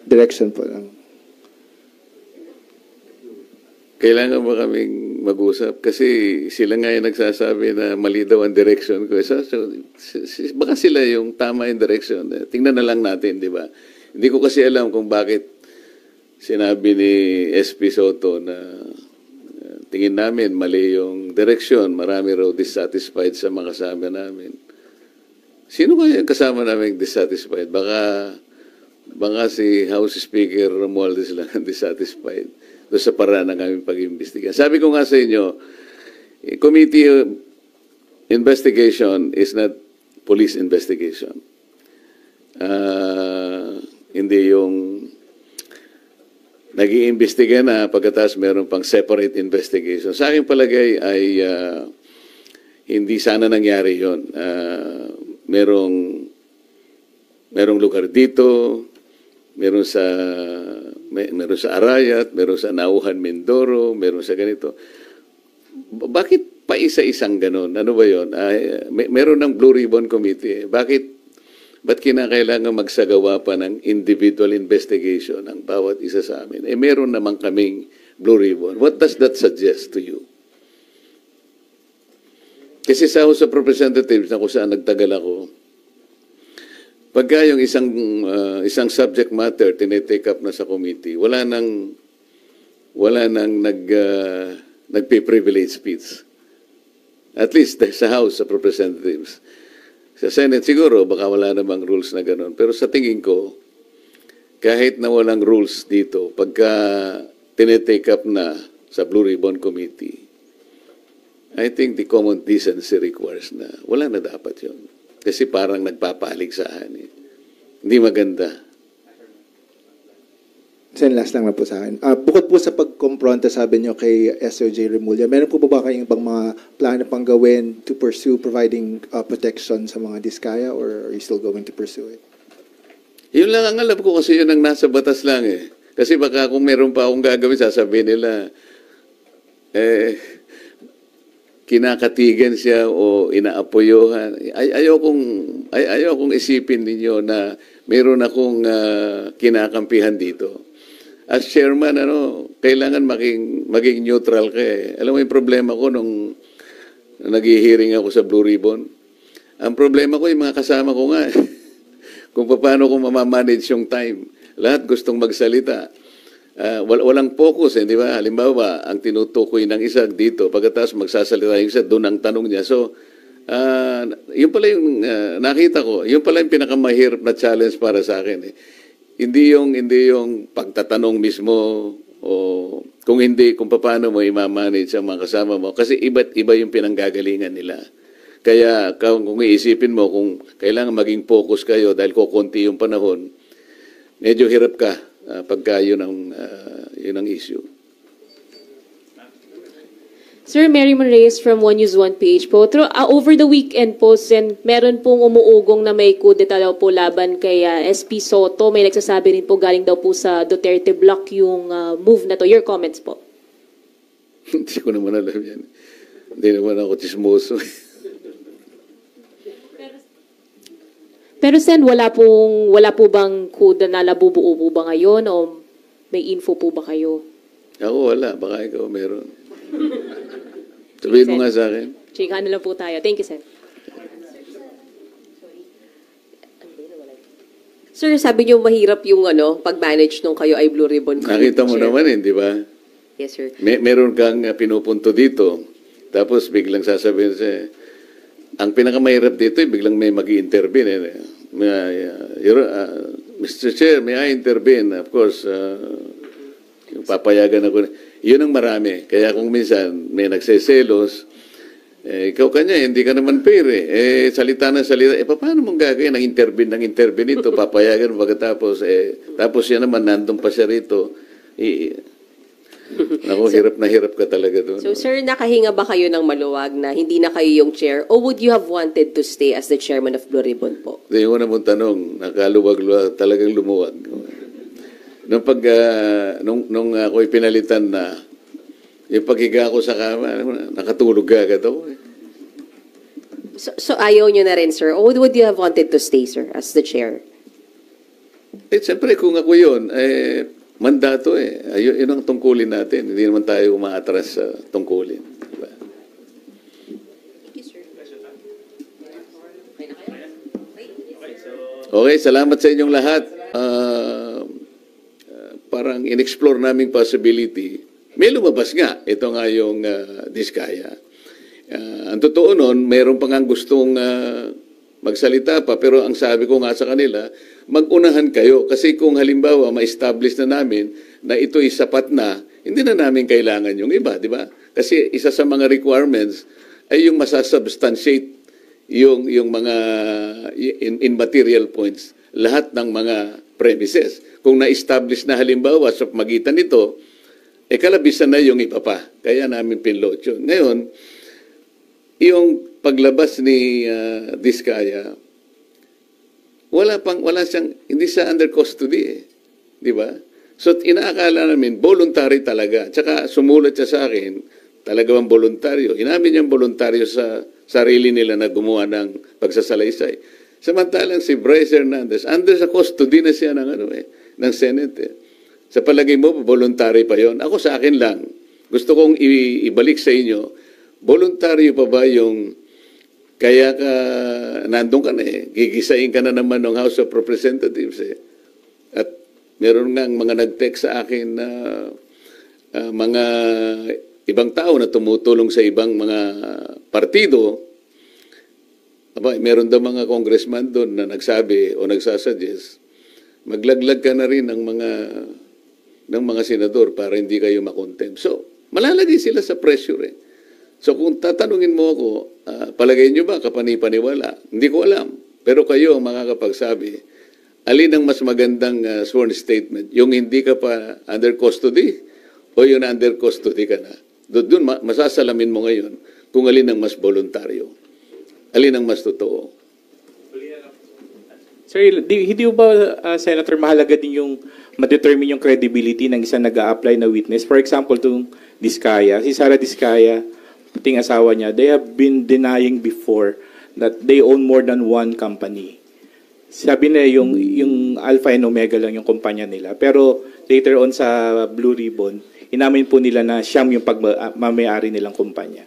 Direction po lang. Kailangan ba kaming mag-usap? Kasi sila nga yung nagsasabi na mali daw ang direction ko. So, baka sila yung tama yung direction. Tingnan na lang natin, di ba? Hindi ko kasi alam kung bakit sinabi ni SP Soto na tingin namin mali yung direction. Marami raw dissatisfied sa mga kasama namin. Sino kaya yung kasama namin dissatisfied? Baka si House Speaker Romualdez lang ang dissatisfied doon sa paraan ng aming pag-imbestiga. Sabi ko nga sa inyo, committee investigation is not police investigation. Hindi yung nag-iimbestiga na pagkatapos meron pang separate investigation. Sa aking palagay ay hindi sana nangyari yun. Merong lugar dito, meron sa Arayat, meron sa Nauhan, Mindoro, meron sa ganito. Bakit pa isa-isang ganon? Ano ba yun? Meron ng Blue Ribbon Committee. Ba't kinakailangan magsagawa pa ng individual investigation ng bawat isa sa amin? Meron naman kaming Blue Ribbon. What does that suggest to you? Kasi sa House of Representatives na kung saan nagtagal ako, pagka yung isang subject matter tinitake up na sa committee, wala nang nagpe-privilege speech. At least sa House of Representatives. Sa Senate siguro baka wala namang rules na gano'n. Pero sa tingin ko, kahit na walang rules dito, pagka tinitake up na sa Blue Ribbon Committee, I think the common decency requires na wala na dapat yun. Kasi parang nagpapaligsahan eh. Hindi maganda. Sen, last lang na po sa akin. Bukod po sa pagkompronta, sabi niyo kay SOJ Remulla, meron po ba kayong ibang mga plano pang gawin to pursue providing protection sa mga diskaya, or are you still going to pursue it? Yun lang ang alam ko kasi yun ang nasa batas lang eh. Kasi baka kung meron pa akong gagawin, sasabihin nila, kinakatigan siya o inaapoyohan. Ayaw kong isipin ninyo na meron akong kinakampihan dito. As chairman, kailangan maging neutral ka eh. Alam mo yung problema ko nung nag-hearing ako sa Blue Ribbon? Ang problema ko yung mga kasama ko nga eh. Kung paano ko mamamanage yung time. Lahat gustong magsalita. Walang focus, di ba? Halimbawa, ang tinutukoy ng isa dito, pagkatapos magsasalita yung isa, doon ang tanong niya. So, yun pala yung nakita ko, yun pala yung pinakamahirap na challenge para sa akin. Eh. Hindi yung pagtatanong mismo o kung paano mo i-manage ang mga kasama mo. Kasi iba't iba yung pinanggagalingan nila. Kaya kung iisipin mo, kung kailangan maging focus kayo dahil kukunti yung panahon, medyo hirap ka. Pagka yun ang issue. Sir, Mary Monreyes from One News One PH po. Over the weekend po, meron pong umuugong na may kudeta daw po laban kay SP Soto. May nagsasabi rin po galing daw po sa Duterte Block yung move na to. Your comments po. Hindi ko naman alam yan. Hindi naman ako chismoso. Pero Sen, wala po bang kuda na nabubuo po ba ngayon o may info po ba kayo? Ako wala, baka ikaw meron. Sabihin mo nga sa akin. Chika na lang po tayo. Thank you, Sen. Sir, sabi niyo mahirap yung pag-manage nung kayo ay Blue Ribbon Nakita mo Chair. naman di ba? Yes, sir. Meron kang pinupunto dito, tapos biglang sasabihin siya, ang pinakamahirap dito biglang may mag-i-intervene. Mr. Chair, may I intervene? Of course, yung papayagan ako. Yun ang marami. Kaya kung minsan may nagseselos, ikaw kanya, hindi ka naman fair salita na salita. Paano mong gagawin? Nang intervene ito, papayagan pagkatapos, tapos yan naman, nandun pa siya rito. Naku, hirap na hirap ka talaga doon. So, sir, nakahinga ba kayo ng maluwag na hindi na kayo yung chair? Or would you have wanted to stay as the chairman of Blue Ribbon po? Yung una mong tanong, nakaluwag-luwag, talagang lumuwag. Nung ako'y pinalitan na, yung paghiga ko sa kama, nakatulog agad ako. So ayaw nyo na rin, sir? Or would you have wanted to stay, sir, as the chair? Siyempre, kung ako yun, mandato yun ang tungkulin natin. Hindi naman tayo umaatras sa tungkulin. Diba? Okay, salamat sa inyong lahat. Parang in-explore naming possibility. May lumabas nga. Ito nga yung Diskaya. Ang totoo nun, mayroon pa nga gustong magsalita pa. Pero ang sabi ko nga sa kanila, mag-unahan kayo. Kasi kung halimbawa, ma-establish na namin na ito'y sapat na, hindi na namin kailangan yung iba, di ba? Kasi isa sa mga requirements ay yung masasubstantiate yung mga in material points, lahat ng mga premises. Kung na-establish na halimbawa sa magitan nito, kalabisan na yung iba pa. Kaya namin pinload yun. Ngayon, yung paglabas ni Diskaya, wala siyang, hindi siya under custody Di ba? So, inaakala namin, voluntary talaga. Tsaka sumulat siya sa akin, talagang voluntaryo. Inamin niyang voluntaryo sa sarili nila na gumawa ng pagsasalaysay. Samantalang si Bryce Hernandez, under sa custody na siya ng Senate. Sa palagay mo, voluntary pa yon? Ako sa akin lang. Gusto kong ibalik sa inyo, voluntaryo pa ba yung kaya ka nandun ka na gigisain ka na naman ng House of Representatives At meron nga mga nag-text sa akin na mga ibang tao na tumutulong sa ibang mga partido. Meron daw mga congressman doon na nagsabi o nagsasuggest, maglaglag ka na rin ng mga senador para hindi kayo makontempt. So, malalagay sila sa pressure So, kung tatanungin mo ako, palagay nyo ba kapani-paniwala? Hindi ko alam. Pero kayo ang makakapagsabi, alin ang mas magandang sworn statement? Yung hindi ka pa under custody o yung under custody ka na? Doon masasalamin mo ngayon kung alin ang mas voluntaryo. Alin ang mas totoo. Sir, hindi ba, Senator, mahalaga din yung ma-determine yung credibility ng isang nag-a-apply na witness? For example, itong Diskaya, si Sara Diskaya, puting asawa niya, they have been denying before that they own more than one company. Sabi na yung Alpha and Omega lang yung kumpanya nila. Pero later on sa Blue Ribbon, inamin po nila na siyam yung pagmamayari nilang kumpanya.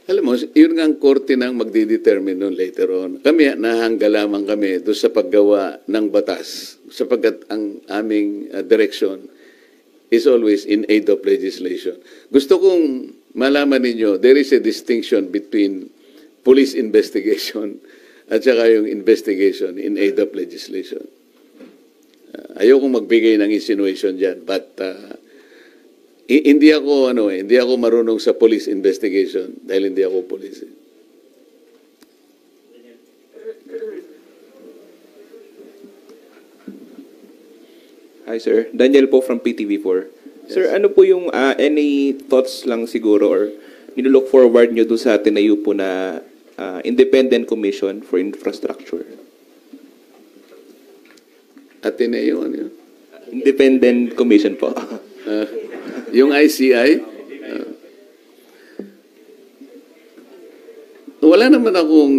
Alam mo, yun nga ang korte nang magdidetermine nun later on. Kami, nahangga lamang kami doon sa paggawa ng batas sapagkat ang aming direction is always in aid of legislation. Gusto kong malaman ninyo, there is a distinction between police investigation at saka yung investigation in aid of legislation. Ayokong magbigay ng insinuation dyan, but hindi ako marunong sa police investigation dahil hindi ako police. Hi sir, Daniel po from PTV4. Yes. Sir, ano po yung any thoughts lang siguro or nilook forward nyo doon sa tinayo po na Independent Commission for Infrastructure? Ateneo, ano yun? Independent Commission po. Yung ICI? Wala naman akong...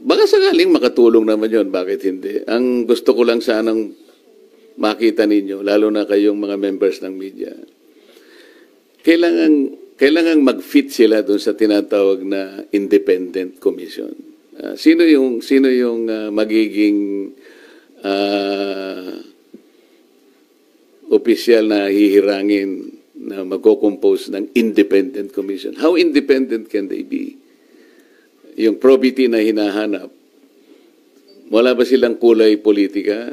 baka sakaling makatulong naman yun. Bakit hindi? Ang gusto ko lang sanang makita ninyo, lalo na kayong mga members ng media, kailangan mag-fit sila doon sa tinatawag na Independent Commission. Sino yung magiging opisyal na hihirangin na magko-compose ng independent commission? How independent can they be? Yung probity na hinahanap, wala ba silang kulay politika?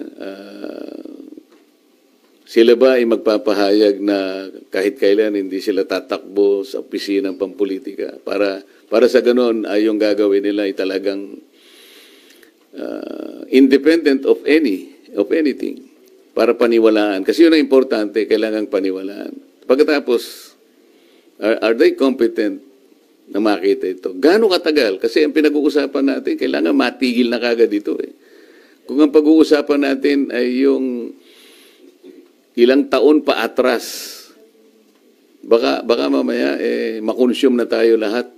Sila ba ay magpapahayag na kahit kailan hindi sila tatakbo sa opisina ng pampolitika? Para sa ganon ay yung gagawin nila ay talagang independent of anything. Para paniwalaan. Kasi yun ang importante, kailangang paniwalaan. Pagkatapos, are they competent na makita ito? Gaano katagal? Kasi ang pinag-uusapan natin, kailangan matigil na kagad ito. Kung ang pag-uusapan natin ay yung ilang taon pa atras, baka mamaya makonsume na tayo lahat.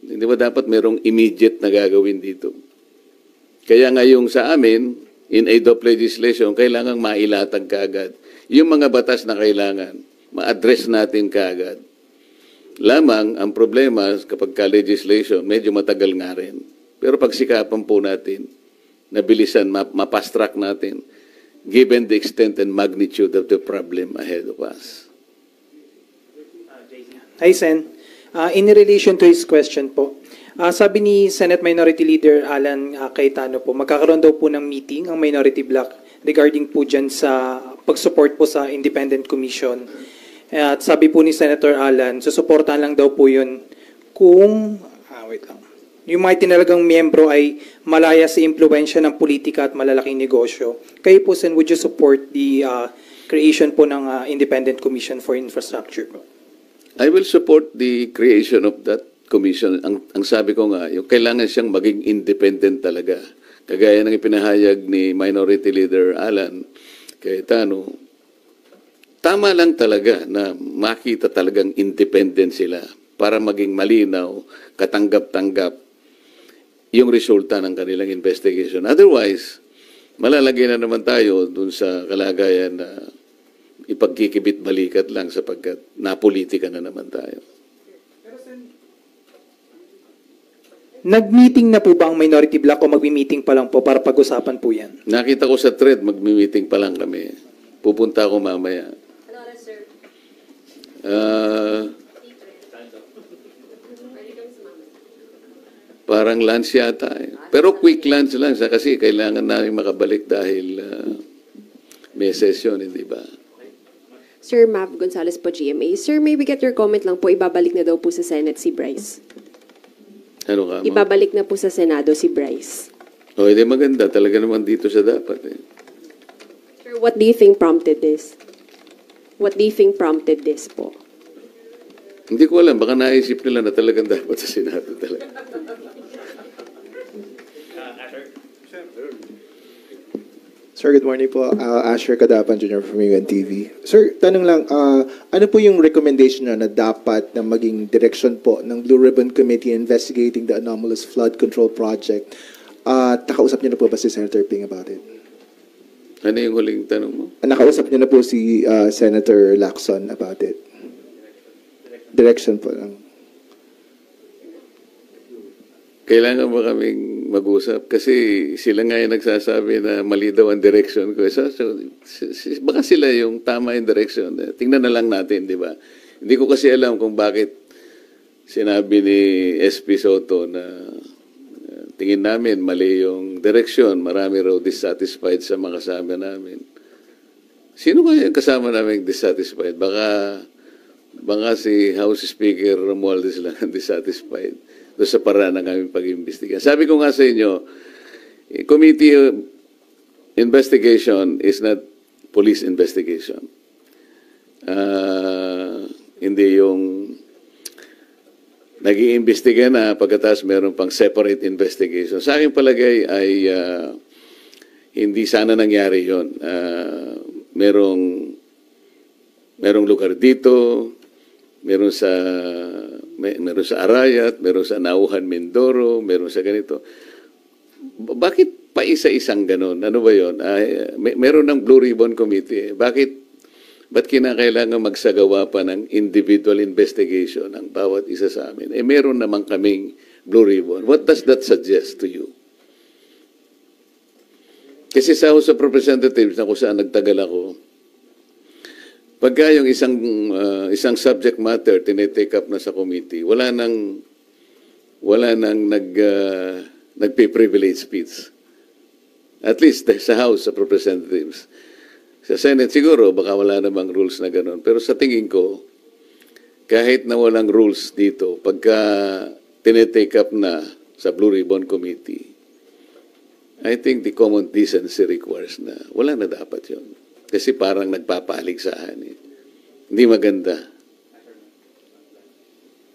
Hindi ba dapat merong immediate na gagawin dito? Kaya ngayong sa amin, in aid of legislation, kailangang mailatag kaagad. Yung mga batas na kailangan, ma-address natin kaagad. Lamang, ang problema kapag ka-legislation, medyo matagal nga rin. Pero pagsikapan po natin, nabilisan, mapast-track natin, given the extent and magnitude of the problem ahead of us. Hi, Sen. In relation to his question po, sabi ni Senate Minority Leader Alan Cayetano po, magkakaroon daw po ng meeting ang Minority Bloc regarding po dyan sa pag-support po sa Independent Commission. At sabi po ni Senator Alan, susuportahan lang daw po yun kung, yung mga tinalagang miyembro ay malaya sa impluensya ng politika at malalaking negosyo. Kayo po, Sen, would you support the creation po ng Independent Commission for Infrastructure? I will support the creation of that commission. Ang sabi ko nga, yung kailangan siyang maging independent talaga. Kagaya ng ipinahayag ni Minority Leader Alan Cayetano, tama lang talaga na makita talagang independent sila para maging malinaw, katanggap-tanggap yung resulta ng kanilang investigation. Otherwise, malalagay na naman tayo dun sa kalagayan na ipagkikibit-balikat lang sapagkat napolitika na naman tayo. Nag-meeting na po ba ang Minority Bloc o mag-meeting pa lang po para pag-usapan po yan? Nakita ko sa thread, mag-meeting pa lang kami. Pupunta ako mamaya. Parang lunch yata eh. Pero quick lunch lang kasi kailangan namin makabalik dahil may session, hindi ba? Sir Mav Gonzales po, GMA. Sir, may we get your comment lang po, ibabalik na daw po sa Senate si Bryce. Ano ka, ma'am? Ibabalik na po sa Senado si Bryce. O, hindi maganda. Talaga naman dito sa dapat eh. Sir, what do you think prompted this? What do you think prompted this po? Hindi ko alam. Baka naisip nila na talagang dapat sa Senado talaga. Sir, good morning po. Asher Kadapan Jr. from UNTV. Sir, tanong lang, ano po yung recommendation na dapat na maging direction po ng Blue Ribbon Committee investigating the anomalous flood control project? Nakausap niyo na po ba si Senator Ping about it? Ano yung huling tanong mo? Nakausap niyo na po si Senator Lacson about it? Direction po lang. Kailangan ba kaming mag-usap? Kasi sila nga yung nagsasabi na mali daw ang direction ko. So, baka sila yung tama yung direction. Tingnan na lang natin, di ba? Hindi ko kasi alam kung bakit sinabi ni SP Soto na tingin namin mali yung direction. Marami raw dissatisfied sa mga kasama namin. Sino kaya yung kasama namin dissatisfied? Baka si House Speaker Romualdez lang dissatisfied doon sa paraan ng aming pag-imbestiga. Sabi ko nga sa inyo, committee investigation is not police investigation. Hindi yung nag-iimbestiga na pagkatapos meron pang separate investigation. Sa aking palagay ay hindi sana nangyari yun. Merong lugar dito, meron sa Arayat, meron sa Nauhan, Mindoro, meron sa ganito. Bakit pa isa-isang ganon? Ano ba yun? Meron ng Blue Ribbon Committee. Ba't kinakailangan magsagawa pa ng individual investigation ang bawat isa sa amin? Meron naman kaming Blue Ribbon. What does that suggest to you? Kasi sa House of Representatives na kung saan nagtagal ako, pagka yung isang subject matter tinitake up na sa committee, wala nang nagpe-privilege speech. At least sa House of Representatives. Sa Senate siguro, baka wala namang rules na gano'n. Pero sa tingin ko, kahit na walang rules dito, pagka tinitake up na sa Blue Ribbon Committee, I think the common decency requires na wala na dapat yun. Kasi parang nagpapaligsahan. Hindi maganda.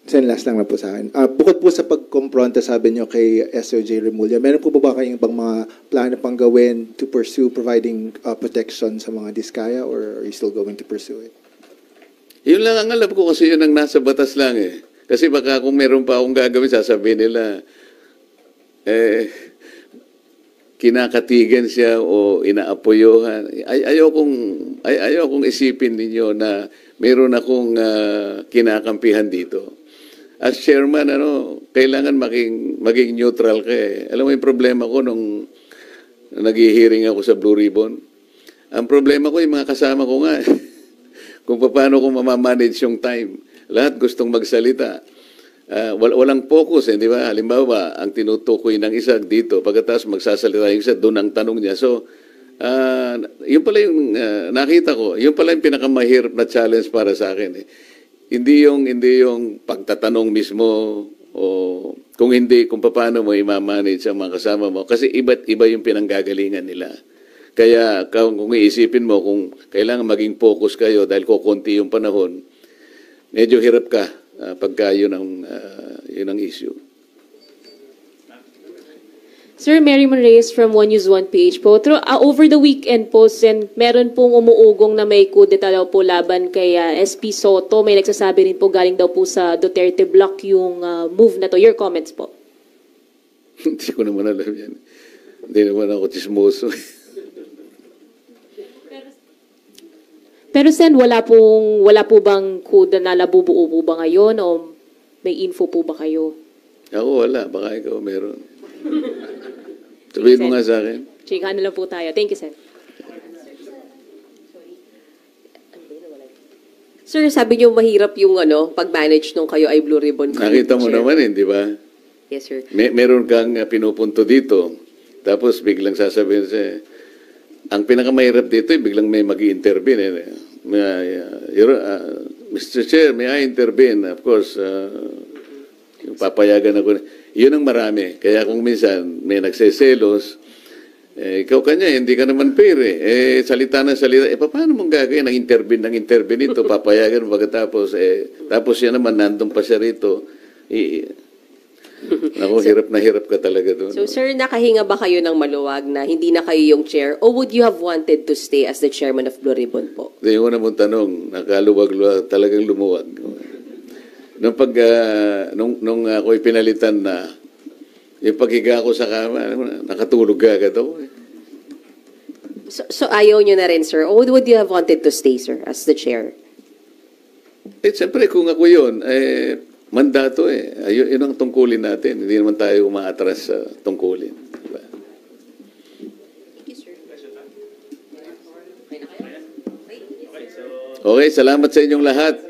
Sen, last lang na po sa akin. Bukod po sa pagkompronta, sabi nyo kay SOJ Remulla, meron po ba kayong ibang mga plano pang gawin to pursue providing protection sa mga diskaya, or are you still going to pursue it? Yun lang ang alam ko kasi yun ang nasa batas lang eh. Kasi baka kung meron pa akong gagawin, sasabihin nila, kinakatigan siya o inaapoyohan. Ayaw kong isipin ninyo na meron akong kinakampihan dito. As chairman, kailangan maging neutral ka eh. Alam mo yung problema ko nung nag-hearing ako sa Blue Ribbon? Ang problema ko yung mga kasama ko nga. Kung paano ko mamamanage yung time. Lahat gustong magsalita. Walang focus eh, di ba? Halimbawa, ang tinutukoy ng isa dito, pagkatapos magsasalita yung isa, doon ang tanong niya. So, yun pala yung nakita ko, yun pala yung pinakamahirap na challenge para sa akin eh. Hindi yung pagtatanong mismo o kung paano mo i-manage ang mga kasama mo. Kasi iba't iba yung pinanggagalingan nila. Kaya kung iisipin mo kung kailangan maging focus kayo dahil kukunti yung panahon, medyo hirap ka pagka yun ang issue. Sir, Mary Reyes from One News One PH po. Over the weekend po, meron pong umuugong na may kudeta daw po laban kay SP Soto. May nagsasabi rin po galing daw po sa Duterte Block yung move na to. Your comments po. Hindi ko naman alam yan. Hindi naman ako chismoso. Pero Sen, wala po bang kuda na nabubuo po ba ngayon o may info po ba kayo? Ako wala, baka ikaw meron. Sabihin mo nga sa akin. Chika na lang po tayo. Thank you, Sen. Sir, sabi niyo mahirap yung pag-manage nung kayo ay Blue Ribbon. Nakita mo naman di ba? Yes, sir. Meron kang pinupunto dito, tapos biglang sasabihin siya, ang pinakamahirap dito biglang may mag-i-intervene. Mr. Chair, may I intervene? Of course, papayagan ako. Yun ang marami. Kaya kung minsan may nagseselos, ikaw kanya, hindi ka naman fair eh. Salita na salita. Paano mong gagawin? Nang intervene ito, papayagan pagkatapos. Tapos yan naman, nandun pa siya rito. Naku, hirap ka talaga doon. So, sir, nakahinga ba kayo ng maluwag na hindi na kayo yung chair? Or would you have wanted to stay as the chairman of Blue Ribbon po? Yung una mong tanong, nakaluwag-luwag, talagang lumuwag. Nung ako'y pinalitan na, yung paghiga ko sa kama, nakatulog agad ako. So ayaw nyo na rin, sir? Or would you have wanted to stay, sir, as the chair? Siyempre, kung ako yun, mandato Yun ang tungkulin natin. Hindi naman tayo umaatras sa tungkulin. Diba? Okay, salamat sa inyong lahat.